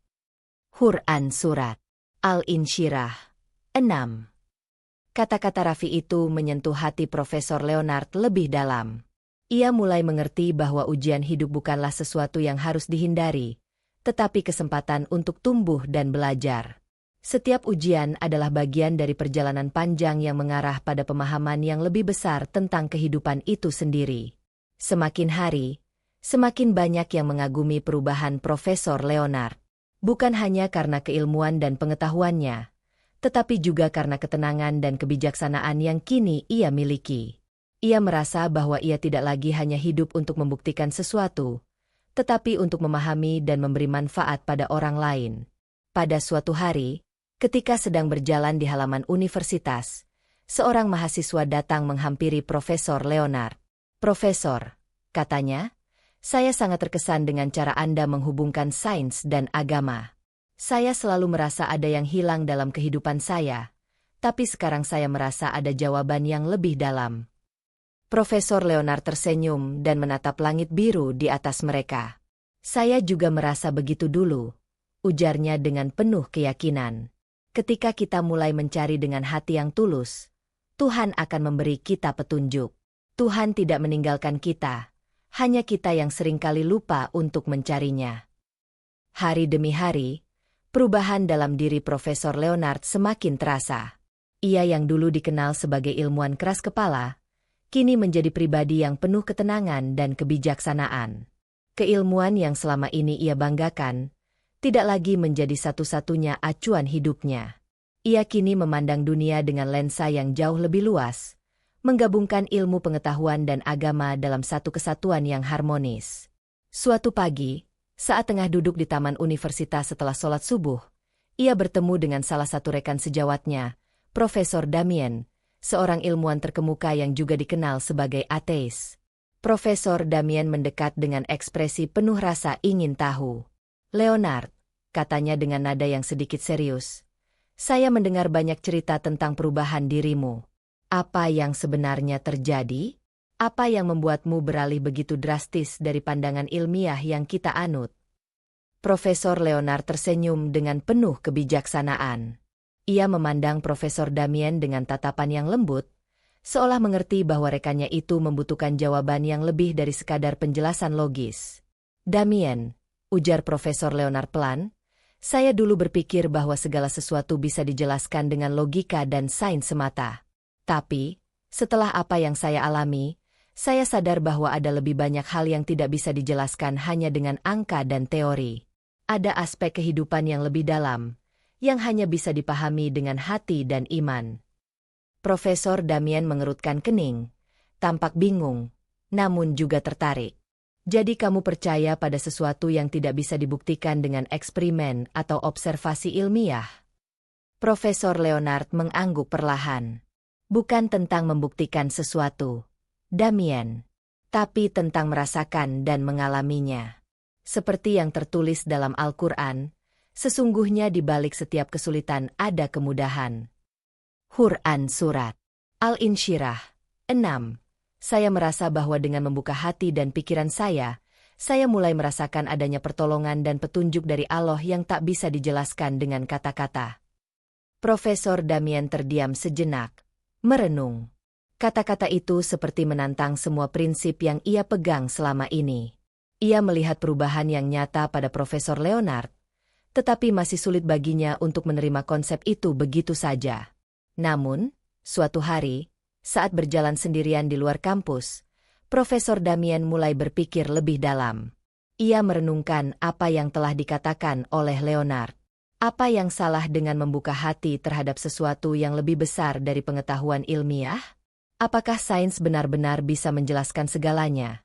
Quran Surat Al-Insyirah 6. Kata-kata Raffi itu menyentuh hati Profesor Leonard lebih dalam. Ia mulai mengerti bahwa ujian hidup bukanlah sesuatu yang harus dihindari, tetapi kesempatan untuk tumbuh dan belajar. Setiap ujian adalah bagian dari perjalanan panjang yang mengarah pada pemahaman yang lebih besar tentang kehidupan itu sendiri. Semakin hari, semakin banyak yang mengagumi perubahan Profesor Leonard. Bukan hanya karena keilmuan dan pengetahuannya, tetapi juga karena ketenangan dan kebijaksanaan yang kini ia miliki. Ia merasa bahwa ia tidak lagi hanya hidup untuk membuktikan sesuatu, tetapi untuk memahami dan memberi manfaat pada orang lain. Pada suatu hari, ketika sedang berjalan di halaman universitas, seorang mahasiswa datang menghampiri Profesor Leonard. "Profesor," katanya, "saya sangat terkesan dengan cara Anda menghubungkan sains dan agama. Saya selalu merasa ada yang hilang dalam kehidupan saya, tapi sekarang saya merasa ada jawaban yang lebih dalam." Profesor Leonard tersenyum dan menatap langit biru di atas mereka. "Saya juga merasa begitu dulu," ujarnya dengan penuh keyakinan. Ketika kita mulai mencari dengan hati yang tulus, Tuhan akan memberi kita petunjuk. Tuhan tidak meninggalkan kita, hanya kita yang seringkali lupa untuk mencarinya. Hari demi hari, perubahan dalam diri Profesor Leonard semakin terasa. Ia yang dulu dikenal sebagai ilmuwan keras kepala, kini menjadi pribadi yang penuh ketenangan dan kebijaksanaan. Keilmuan yang selama ini ia banggakan, tidak lagi menjadi satu-satunya acuan hidupnya. Ia kini memandang dunia dengan lensa yang jauh lebih luas, menggabungkan ilmu pengetahuan dan agama dalam satu kesatuan yang harmonis. Suatu pagi, saat tengah duduk di taman universitas setelah sholat subuh, ia bertemu dengan salah satu rekan sejawatnya, Profesor Damien, seorang ilmuwan terkemuka yang juga dikenal sebagai ateis. Profesor Damien mendekat dengan ekspresi penuh rasa ingin tahu. "Leonard," katanya dengan nada yang sedikit serius, "saya mendengar banyak cerita tentang perubahan dirimu. Apa yang sebenarnya terjadi? Apa yang membuatmu beralih begitu drastis dari pandangan ilmiah yang kita anut?" Profesor Leonard tersenyum dengan penuh kebijaksanaan. Ia memandang Profesor Damien dengan tatapan yang lembut, seolah mengerti bahwa rekannya itu membutuhkan jawaban yang lebih dari sekadar penjelasan logis. "Damien," ujar Profesor Leonard pelan, "saya dulu berpikir bahwa segala sesuatu bisa dijelaskan dengan logika dan sains semata. Tapi, setelah apa yang saya alami, saya sadar bahwa ada lebih banyak hal yang tidak bisa dijelaskan hanya dengan angka dan teori. Ada aspek kehidupan yang lebih dalam, yang hanya bisa dipahami dengan hati dan iman." Profesor Damien mengerutkan kening, tampak bingung, namun juga tertarik. "Jadi kamu percaya pada sesuatu yang tidak bisa dibuktikan dengan eksperimen atau observasi ilmiah?" Profesor Leonard mengangguk perlahan. "Bukan tentang membuktikan sesuatu, Damien, tapi tentang merasakan dan mengalaminya. Seperti yang tertulis dalam Al-Quran, sesungguhnya di balik setiap kesulitan ada kemudahan." Quran Surat Al-Insyirah 6. Saya merasa bahwa dengan membuka hati dan pikiran saya mulai merasakan adanya pertolongan dan petunjuk dari Allah yang tak bisa dijelaskan dengan kata-kata. Profesor Damien terdiam sejenak, merenung. Kata-kata itu seperti menantang semua prinsip yang ia pegang selama ini. Ia melihat perubahan yang nyata pada Profesor Leonard, tetapi masih sulit baginya untuk menerima konsep itu begitu saja. Namun, suatu hari, saat berjalan sendirian di luar kampus, Profesor Damien mulai berpikir lebih dalam. Ia merenungkan apa yang telah dikatakan oleh Leonard. Apa yang salah dengan membuka hati terhadap sesuatu yang lebih besar dari pengetahuan ilmiah? Apakah sains benar-benar bisa menjelaskan segalanya?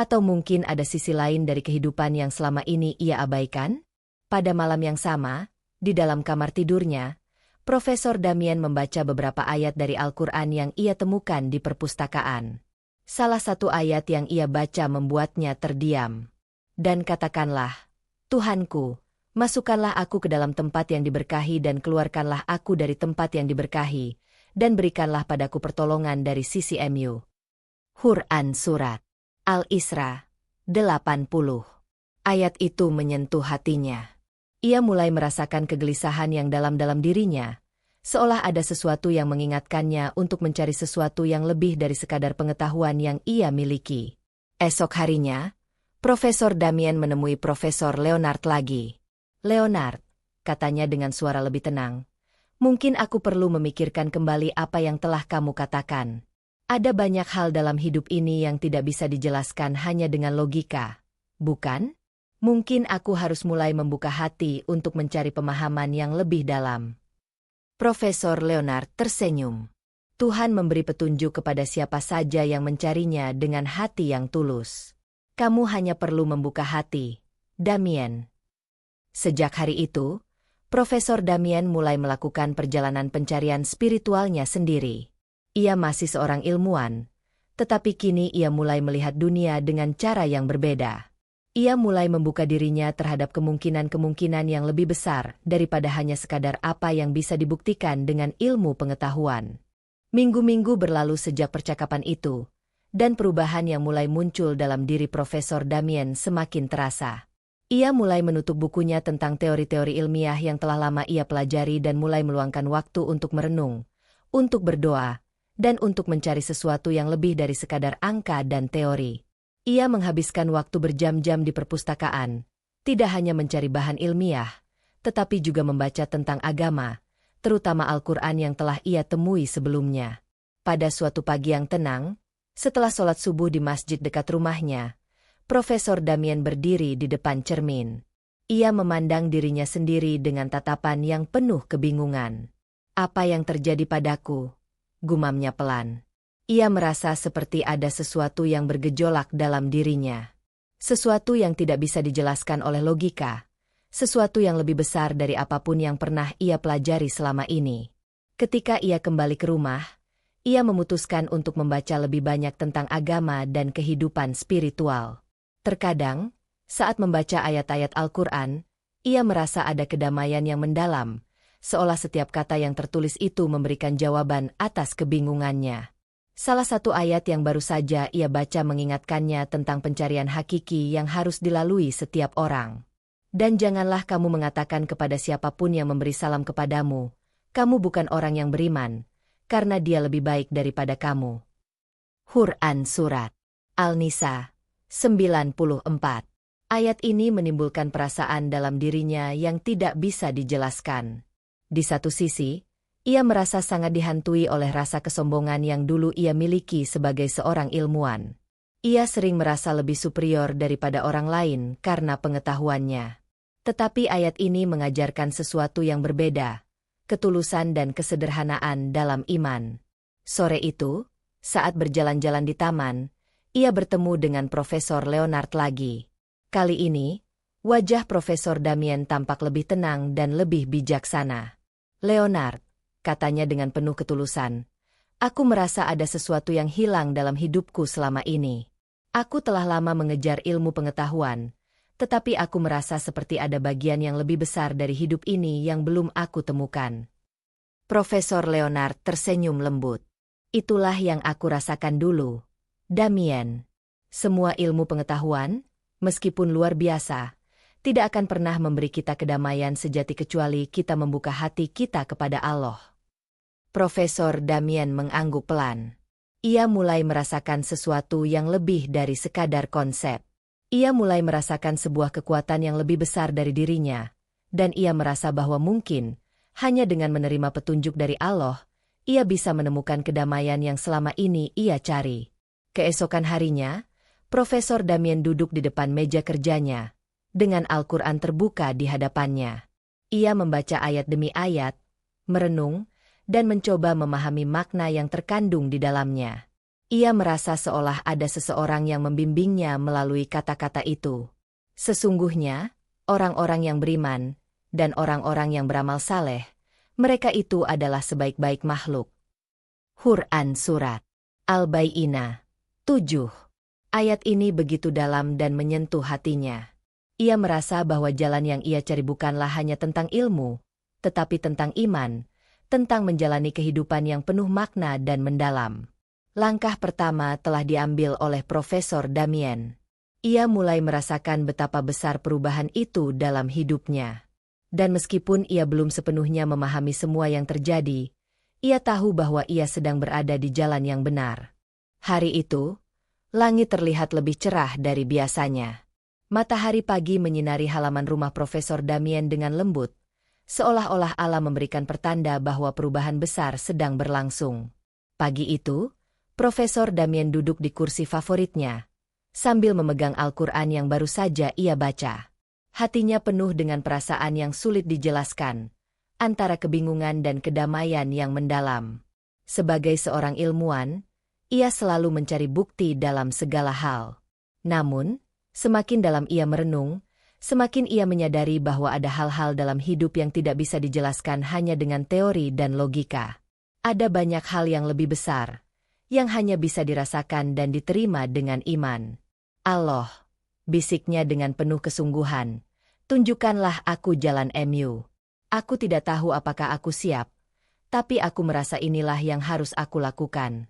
Atau mungkin ada sisi lain dari kehidupan yang selama ini ia abaikan? Pada malam yang sama, di dalam kamar tidurnya, Profesor Damien membaca beberapa ayat dari Al-Quran yang ia temukan di perpustakaan. Salah satu ayat yang ia baca membuatnya terdiam. Dan katakanlah, Tuhanku, masukkanlah aku ke dalam tempat yang diberkahi dan keluarkanlah aku dari tempat yang diberkahi, dan berikanlah padaku pertolongan dari sisi mu. Quran Surat Al-Isra 80. Ayat itu menyentuh hatinya. Ia mulai merasakan kegelisahan yang dalam-dalam dirinya, seolah ada sesuatu yang mengingatkannya untuk mencari sesuatu yang lebih dari sekadar pengetahuan yang ia miliki. Esok harinya, Profesor Damien menemui Profesor Leonard lagi. Leonard, katanya dengan suara lebih tenang, mungkin aku perlu memikirkan kembali apa yang telah kamu katakan. Ada banyak hal dalam hidup ini yang tidak bisa dijelaskan hanya dengan logika, bukan? Mungkin aku harus mulai membuka hati untuk mencari pemahaman yang lebih dalam. Profesor Leonard tersenyum. Tuhan memberi petunjuk kepada siapa saja yang mencarinya dengan hati yang tulus. Kamu hanya perlu membuka hati, Damien. Sejak hari itu, Profesor Damien mulai melakukan perjalanan pencarian spiritualnya sendiri. Ia masih seorang ilmuwan, tetapi kini ia mulai melihat dunia dengan cara yang berbeda. Ia mulai membuka dirinya terhadap kemungkinan-kemungkinan yang lebih besar daripada hanya sekadar apa yang bisa dibuktikan dengan ilmu pengetahuan. Minggu-minggu berlalu sejak percakapan itu, dan perubahan yang mulai muncul dalam diri Profesor Damien semakin terasa. Ia mulai menutup bukunya tentang teori-teori ilmiah yang telah lama ia pelajari dan mulai meluangkan waktu untuk merenung, untuk berdoa, dan untuk mencari sesuatu yang lebih dari sekadar angka dan teori. Ia menghabiskan waktu berjam-jam di perpustakaan, tidak hanya mencari bahan ilmiah, tetapi juga membaca tentang agama, terutama Al-Quran yang telah ia temui sebelumnya. Pada suatu pagi yang tenang, setelah sholat subuh di masjid dekat rumahnya, Profesor Damien berdiri di depan cermin. Ia memandang dirinya sendiri dengan tatapan yang penuh kebingungan. Apa yang terjadi padaku? Gumamnya pelan. Ia merasa seperti ada sesuatu yang bergejolak dalam dirinya. Sesuatu yang tidak bisa dijelaskan oleh logika. Sesuatu yang lebih besar dari apapun yang pernah ia pelajari selama ini. Ketika ia kembali ke rumah, ia memutuskan untuk membaca lebih banyak tentang agama dan kehidupan spiritual. Terkadang, saat membaca ayat-ayat Al-Quran, ia merasa ada kedamaian yang mendalam, seolah setiap kata yang tertulis itu memberikan jawaban atas kebingungannya. Salah satu ayat yang baru saja ia baca mengingatkannya tentang pencarian hakiki yang harus dilalui setiap orang. Dan janganlah kamu mengatakan kepada siapapun yang memberi salam kepadamu, kamu bukan orang yang beriman, karena dia lebih baik daripada kamu. Quran Surat Al-Nisa 94. Ayat ini menimbulkan perasaan dalam dirinya yang tidak bisa dijelaskan. Di satu sisi, ia merasa sangat dihantui oleh rasa kesombongan yang dulu ia miliki sebagai seorang ilmuwan. Ia sering merasa lebih superior daripada orang lain karena pengetahuannya. Tetapi ayat ini mengajarkan sesuatu yang berbeda, ketulusan dan kesederhanaan dalam iman. Sore itu, saat berjalan-jalan di taman, ia bertemu dengan Profesor Leonard lagi. Kali ini, wajah Profesor Damien tampak lebih tenang dan lebih bijaksana. Leonard, katanya dengan penuh ketulusan, aku merasa ada sesuatu yang hilang dalam hidupku selama ini. Aku telah lama mengejar ilmu pengetahuan, tetapi aku merasa seperti ada bagian yang lebih besar dari hidup ini yang belum aku temukan. Profesor Leonard tersenyum lembut. Itulah yang aku rasakan dulu, Damien. Semua ilmu pengetahuan, meskipun luar biasa, tidak akan pernah memberi kita kedamaian sejati kecuali kita membuka hati kita kepada Allah. Profesor Damien mengangguk pelan. Ia mulai merasakan sesuatu yang lebih dari sekadar konsep. Ia mulai merasakan sebuah kekuatan yang lebih besar dari dirinya, dan ia merasa bahwa mungkin, hanya dengan menerima petunjuk dari Allah, ia bisa menemukan kedamaian yang selama ini ia cari. Keesokan harinya, Profesor Damien duduk di depan meja kerjanya, dengan Al-Quran terbuka di hadapannya. Ia membaca ayat demi ayat, merenung, dan mencoba memahami makna yang terkandung di dalamnya. Ia merasa seolah ada seseorang yang membimbingnya melalui kata-kata itu. Sesungguhnya, orang-orang yang beriman, dan orang-orang yang beramal saleh, mereka itu adalah sebaik-baik makhluk. Quran Surat Al-Bayyinah 7. Ayat ini begitu dalam dan menyentuh hatinya. Ia merasa bahwa jalan yang ia cari bukanlah hanya tentang ilmu, tetapi tentang iman, tentang menjalani kehidupan yang penuh makna dan mendalam. Langkah pertama telah diambil oleh Profesor Damien. Ia mulai merasakan betapa besar perubahan itu dalam hidupnya. Dan meskipun ia belum sepenuhnya memahami semua yang terjadi, ia tahu bahwa ia sedang berada di jalan yang benar. Hari itu, langit terlihat lebih cerah dari biasanya. Matahari pagi menyinari halaman rumah Profesor Damien dengan lembut, seolah-olah Allah memberikan pertanda bahwa perubahan besar sedang berlangsung. Pagi itu, Profesor Damien duduk di kursi favoritnya, sambil memegang Al-Quran yang baru saja ia baca. Hatinya penuh dengan perasaan yang sulit dijelaskan, antara kebingungan dan kedamaian yang mendalam. Sebagai seorang ilmuwan, ia selalu mencari bukti dalam segala hal. Namun, semakin dalam ia merenung, semakin ia menyadari bahwa ada hal-hal dalam hidup yang tidak bisa dijelaskan hanya dengan teori dan logika. Ada banyak hal yang lebih besar, yang hanya bisa dirasakan dan diterima dengan iman. Allah, bisiknya dengan penuh kesungguhan, tunjukkanlah aku jalan MU. Aku tidak tahu apakah aku siap, tapi aku merasa inilah yang harus aku lakukan.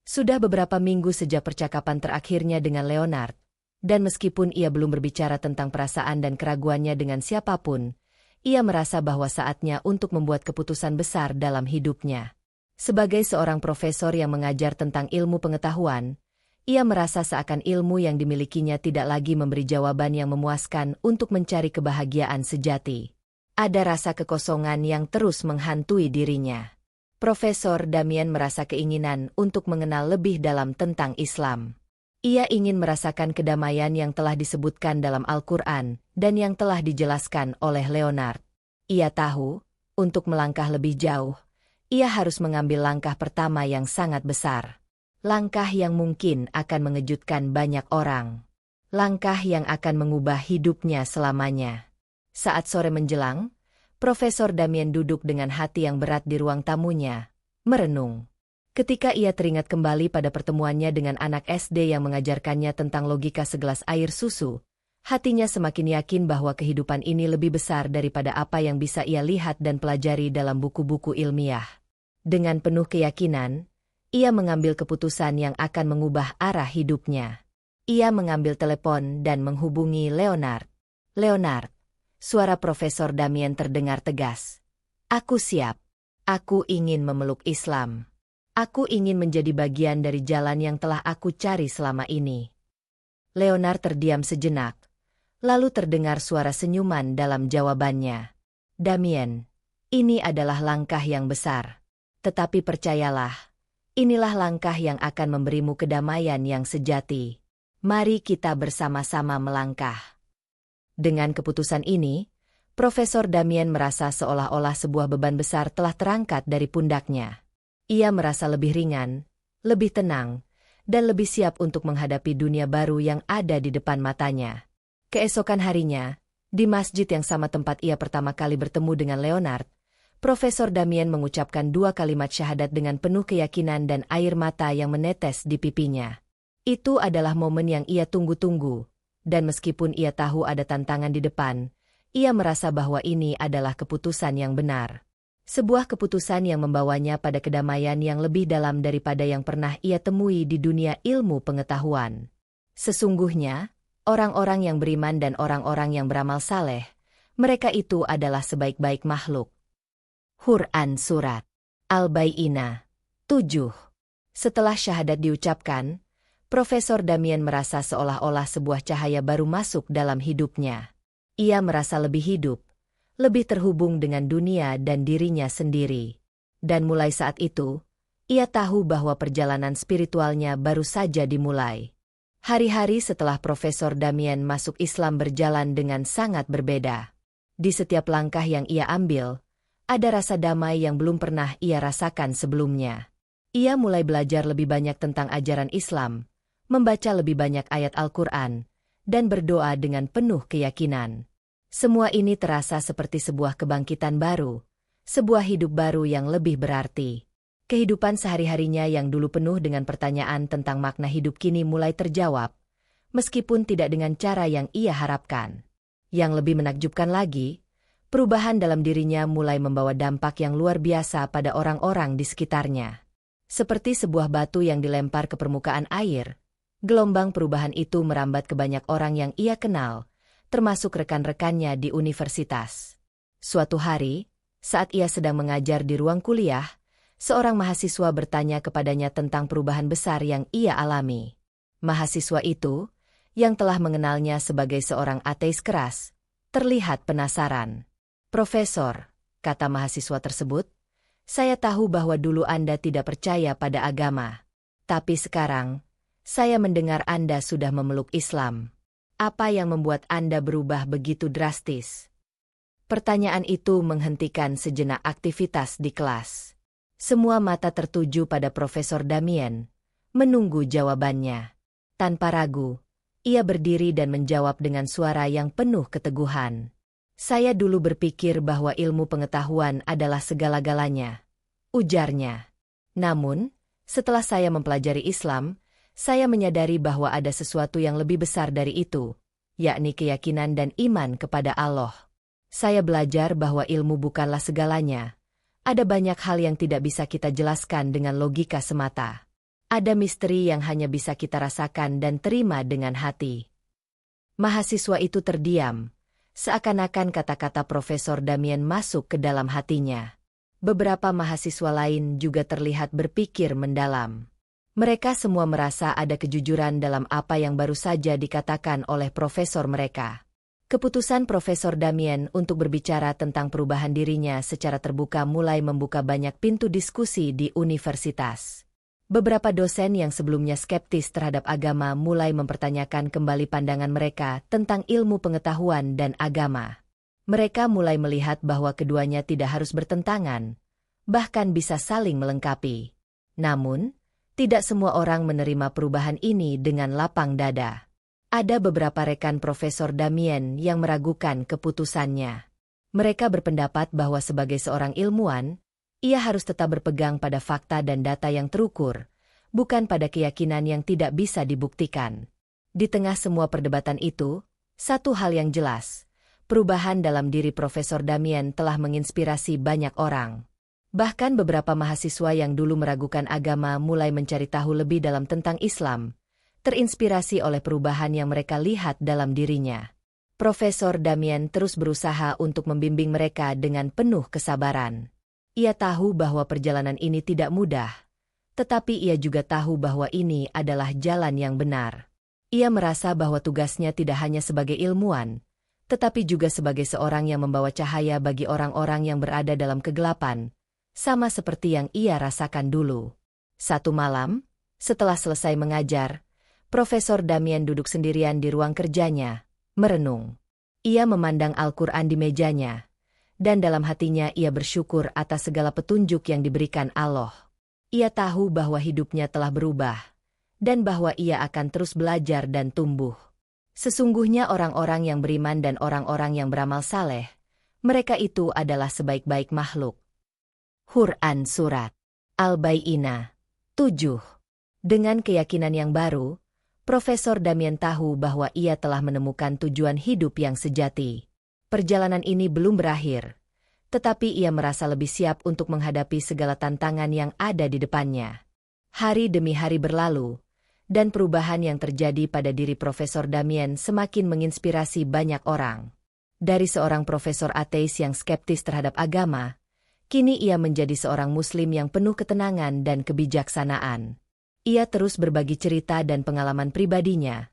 Sudah beberapa minggu sejak percakapan terakhirnya dengan Leonard, dan meskipun ia belum berbicara tentang perasaan dan keraguannya dengan siapapun, ia merasa bahwa saatnya untuk membuat keputusan besar dalam hidupnya. Sebagai seorang profesor yang mengajar tentang ilmu pengetahuan, ia merasa seakan ilmu yang dimilikinya tidak lagi memberi jawaban yang memuaskan untuk mencari kebahagiaan sejati. Ada rasa kekosongan yang terus menghantui dirinya. Profesor Damien merasa keinginan untuk mengenal lebih dalam tentang Islam. Ia ingin merasakan kedamaian yang telah disebutkan dalam Al-Quran dan yang telah dijelaskan oleh Leonard. Ia tahu, untuk melangkah lebih jauh, ia harus mengambil langkah pertama yang sangat besar. Langkah yang mungkin akan mengejutkan banyak orang. Langkah yang akan mengubah hidupnya selamanya. Saat sore menjelang, Profesor Damien duduk dengan hati yang berat di ruang tamunya, merenung. Ketika ia teringat kembali pada pertemuannya dengan anak SD yang mengajarkannya tentang logika segelas air susu, hatinya semakin yakin bahwa kehidupan ini lebih besar daripada apa yang bisa ia lihat dan pelajari dalam buku-buku ilmiah. Dengan penuh keyakinan, ia mengambil keputusan yang akan mengubah arah hidupnya. Ia mengambil telepon dan menghubungi Leonard. Leonard, suara Profesor Damien terdengar tegas. Aku siap. Aku ingin memeluk Islam. Aku ingin menjadi bagian dari jalan yang telah aku cari selama ini. Leonard terdiam sejenak. Lalu terdengar suara senyuman dalam jawabannya. Damien, ini adalah langkah yang besar. Tetapi percayalah, inilah langkah yang akan memberimu kedamaian yang sejati. Mari kita bersama-sama melangkah. Dengan keputusan ini, Profesor Damien merasa seolah-olah sebuah beban besar telah terangkat dari pundaknya. Ia merasa lebih ringan, lebih tenang, dan lebih siap untuk menghadapi dunia baru yang ada di depan matanya. Keesokan harinya, di masjid yang sama tempat ia pertama kali bertemu dengan Leonard, Profesor Damien mengucapkan 2 kalimat syahadat dengan penuh keyakinan dan air mata yang menetes di pipinya. Itu adalah momen yang ia tunggu-tunggu, dan meskipun ia tahu ada tantangan di depan, ia merasa bahwa ini adalah keputusan yang benar. Sebuah keputusan yang membawanya pada kedamaian yang lebih dalam daripada yang pernah ia temui di dunia ilmu pengetahuan. Sesungguhnya, orang-orang yang beriman dan orang-orang yang beramal saleh, mereka itu adalah sebaik-baik makhluk. Quran Surat Al-Bayyinah 7. Setelah syahadat diucapkan, Profesor Damien merasa seolah-olah sebuah cahaya baru masuk dalam hidupnya. Ia merasa lebih hidup, lebih terhubung dengan dunia dan dirinya sendiri. Dan mulai saat itu, ia tahu bahwa perjalanan spiritualnya baru saja dimulai. Hari-hari setelah Profesor Damien masuk Islam berjalan dengan sangat berbeda. Di setiap langkah yang ia ambil, ada rasa damai yang belum pernah ia rasakan sebelumnya. Ia mulai belajar lebih banyak tentang ajaran Islam, membaca lebih banyak ayat Al-Quran, dan berdoa dengan penuh keyakinan. Semua ini terasa seperti sebuah kebangkitan baru, sebuah hidup baru yang lebih berarti. Kehidupan sehari-harinya yang dulu penuh dengan pertanyaan tentang makna hidup kini mulai terjawab, meskipun tidak dengan cara yang ia harapkan. Yang lebih menakjubkan lagi, perubahan dalam dirinya mulai membawa dampak yang luar biasa pada orang-orang di sekitarnya. Seperti sebuah batu yang dilempar ke permukaan air, gelombang perubahan itu merambat ke banyak orang yang ia kenal, termasuk rekan-rekannya di universitas. Suatu hari, saat ia sedang mengajar di ruang kuliah, seorang mahasiswa bertanya kepadanya tentang perubahan besar yang ia alami. Mahasiswa itu, yang telah mengenalnya sebagai seorang ateis keras, terlihat penasaran. "Profesor," kata mahasiswa tersebut, "saya tahu bahwa dulu Anda tidak percaya pada agama. Tapi sekarang, saya mendengar Anda sudah memeluk Islam. Apa yang membuat Anda berubah begitu drastis?" Pertanyaan itu menghentikan sejenak aktivitas di kelas. Semua mata tertuju pada Profesor Damien, menunggu jawabannya. Tanpa ragu, ia berdiri dan menjawab dengan suara yang penuh keteguhan. "Saya dulu berpikir bahwa ilmu pengetahuan adalah segala-galanya," ujarnya. "Namun, setelah saya mempelajari Islam, saya menyadari bahwa ada sesuatu yang lebih besar dari itu, yakni keyakinan dan iman kepada Allah. Saya belajar bahwa ilmu bukanlah segalanya. Ada banyak hal yang tidak bisa kita jelaskan dengan logika semata. Ada misteri yang hanya bisa kita rasakan dan terima dengan hati." Mahasiswa itu terdiam, seakan-akan kata-kata Profesor Damien masuk ke dalam hatinya. Beberapa mahasiswa lain juga terlihat berpikir mendalam. Mereka semua merasa ada kejujuran dalam apa yang baru saja dikatakan oleh profesor mereka. Keputusan Profesor Damien untuk berbicara tentang perubahan dirinya secara terbuka mulai membuka banyak pintu diskusi di universitas. Beberapa dosen yang sebelumnya skeptis terhadap agama mulai mempertanyakan kembali pandangan mereka tentang ilmu pengetahuan dan agama. Mereka mulai melihat bahwa keduanya tidak harus bertentangan, bahkan bisa saling melengkapi. Namun, tidak semua orang menerima perubahan ini dengan lapang dada. Ada beberapa rekan Profesor Damien yang meragukan keputusannya. Mereka berpendapat bahwa sebagai seorang ilmuwan, ia harus tetap berpegang pada fakta dan data yang terukur, bukan pada keyakinan yang tidak bisa dibuktikan. Di tengah semua perdebatan itu, satu hal yang jelas, perubahan dalam diri Profesor Damien telah menginspirasi banyak orang. Bahkan beberapa mahasiswa yang dulu meragukan agama mulai mencari tahu lebih dalam tentang Islam, terinspirasi oleh perubahan yang mereka lihat dalam dirinya. Profesor Damien terus berusaha untuk membimbing mereka dengan penuh kesabaran. Ia tahu bahwa perjalanan ini tidak mudah, tetapi ia juga tahu bahwa ini adalah jalan yang benar. Ia merasa bahwa tugasnya tidak hanya sebagai ilmuwan, tetapi juga sebagai seorang yang membawa cahaya bagi orang-orang yang berada dalam kegelapan, sama seperti yang ia rasakan dulu. Satu malam, setelah selesai mengajar, Profesor Damien duduk sendirian di ruang kerjanya, merenung. Ia memandang Al-Quran di mejanya, dan dalam hatinya ia bersyukur atas segala petunjuk yang diberikan Allah. Ia tahu bahwa hidupnya telah berubah, dan bahwa ia akan terus belajar dan tumbuh. Sesungguhnya orang-orang yang beriman dan orang-orang yang beramal saleh, mereka itu adalah sebaik-baik makhluk. Quran Surat Al-Baqarah 7. Dengan keyakinan yang baru, Profesor Damien tahu bahwa ia telah menemukan tujuan hidup yang sejati. Perjalanan ini belum berakhir, tetapi ia merasa lebih siap untuk menghadapi segala tantangan yang ada di depannya. Hari demi hari berlalu, dan perubahan yang terjadi pada diri Profesor Damien semakin menginspirasi banyak orang. Dari seorang profesor ateis yang skeptis terhadap agama, kini ia menjadi seorang Muslim yang penuh ketenangan dan kebijaksanaan. Ia terus berbagi cerita dan pengalaman pribadinya,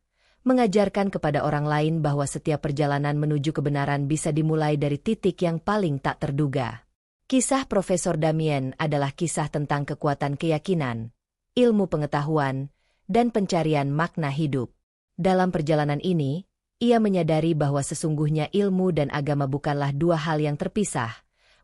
mengajarkan kepada orang lain bahwa setiap perjalanan menuju kebenaran bisa dimulai dari titik yang paling tak terduga. Kisah Profesor Damien adalah kisah tentang kekuatan keyakinan, ilmu pengetahuan, dan pencarian makna hidup. Dalam perjalanan ini, ia menyadari bahwa sesungguhnya ilmu dan agama bukanlah dua hal yang terpisah,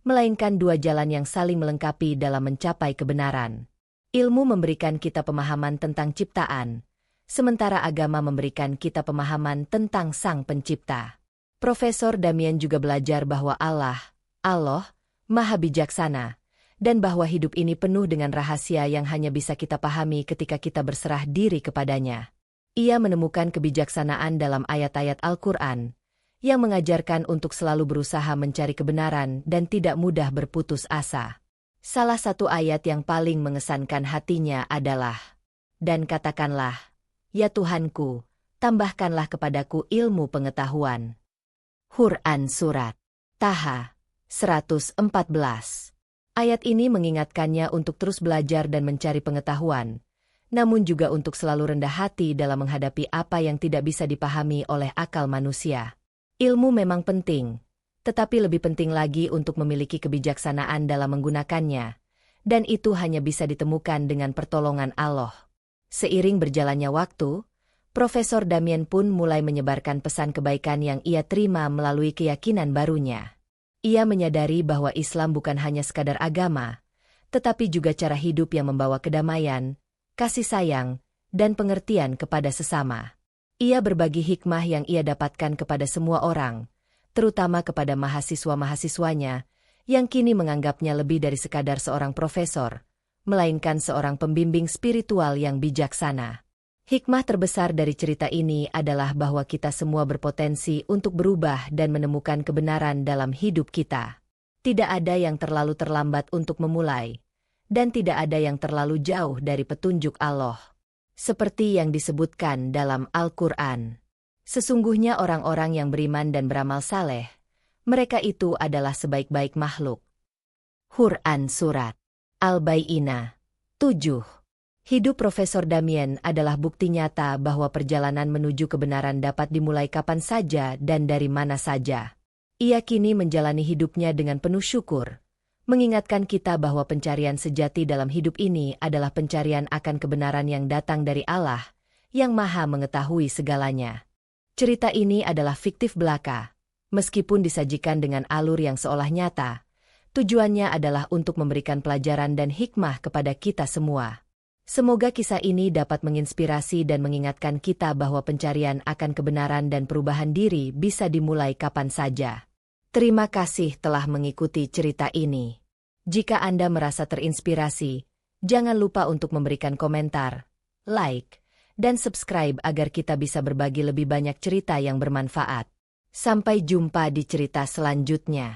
melainkan dua jalan yang saling melengkapi dalam mencapai kebenaran. Ilmu memberikan kita pemahaman tentang ciptaan, sementara agama memberikan kita pemahaman tentang Sang Pencipta. Profesor Damien juga belajar bahwa Allah, Maha Bijaksana, dan bahwa hidup ini penuh dengan rahasia yang hanya bisa kita pahami ketika kita berserah diri kepadanya. Ia menemukan kebijaksanaan dalam ayat-ayat Al-Quran, yang mengajarkan untuk selalu berusaha mencari kebenaran dan tidak mudah berputus asa. Salah satu ayat yang paling mengesankan hatinya adalah, "Dan katakanlah, ya Tuhanku, tambahkanlah kepadaku ilmu pengetahuan." Quran Surat Taha 114. Ayat ini mengingatkannya untuk terus belajar dan mencari pengetahuan, namun juga untuk selalu rendah hati dalam menghadapi apa yang tidak bisa dipahami oleh akal manusia. Ilmu memang penting, tetapi lebih penting lagi untuk memiliki kebijaksanaan dalam menggunakannya, dan itu hanya bisa ditemukan dengan pertolongan Allah. Seiring berjalannya waktu, Profesor Damien pun mulai menyebarkan pesan kebaikan yang ia terima melalui keyakinan barunya. Ia menyadari bahwa Islam bukan hanya sekadar agama, tetapi juga cara hidup yang membawa kedamaian, kasih sayang, dan pengertian kepada sesama. Ia berbagi hikmah yang ia dapatkan kepada semua orang, terutama kepada mahasiswa-mahasiswanya, yang kini menganggapnya lebih dari sekadar seorang profesor, melainkan seorang pembimbing spiritual yang bijaksana. Hikmah terbesar dari cerita ini adalah bahwa kita semua berpotensi untuk berubah dan menemukan kebenaran dalam hidup kita. Tidak ada yang terlalu terlambat untuk memulai, dan tidak ada yang terlalu jauh dari petunjuk Allah. Seperti yang disebutkan dalam Al-Quran. Sesungguhnya orang-orang yang beriman dan beramal saleh, mereka itu adalah sebaik-baik makhluk. Quran Surat Al-Bayyinah 7. Hidup Profesor Damien adalah bukti nyata bahwa perjalanan menuju kebenaran dapat dimulai kapan saja dan dari mana saja. Ia kini menjalani hidupnya dengan penuh syukur, mengingatkan kita bahwa pencarian sejati dalam hidup ini adalah pencarian akan kebenaran yang datang dari Allah, yang Maha mengetahui segalanya. Cerita ini adalah fiktif belaka, meskipun disajikan dengan alur yang seolah nyata. Tujuannya adalah untuk memberikan pelajaran dan hikmah kepada kita semua. Semoga kisah ini dapat menginspirasi dan mengingatkan kita bahwa pencarian akan kebenaran dan perubahan diri bisa dimulai kapan saja. Terima kasih telah mengikuti cerita ini. Jika Anda merasa terinspirasi, jangan lupa untuk memberikan komentar, like, dan subscribe agar kita bisa berbagi lebih banyak cerita yang bermanfaat. Sampai jumpa di cerita selanjutnya.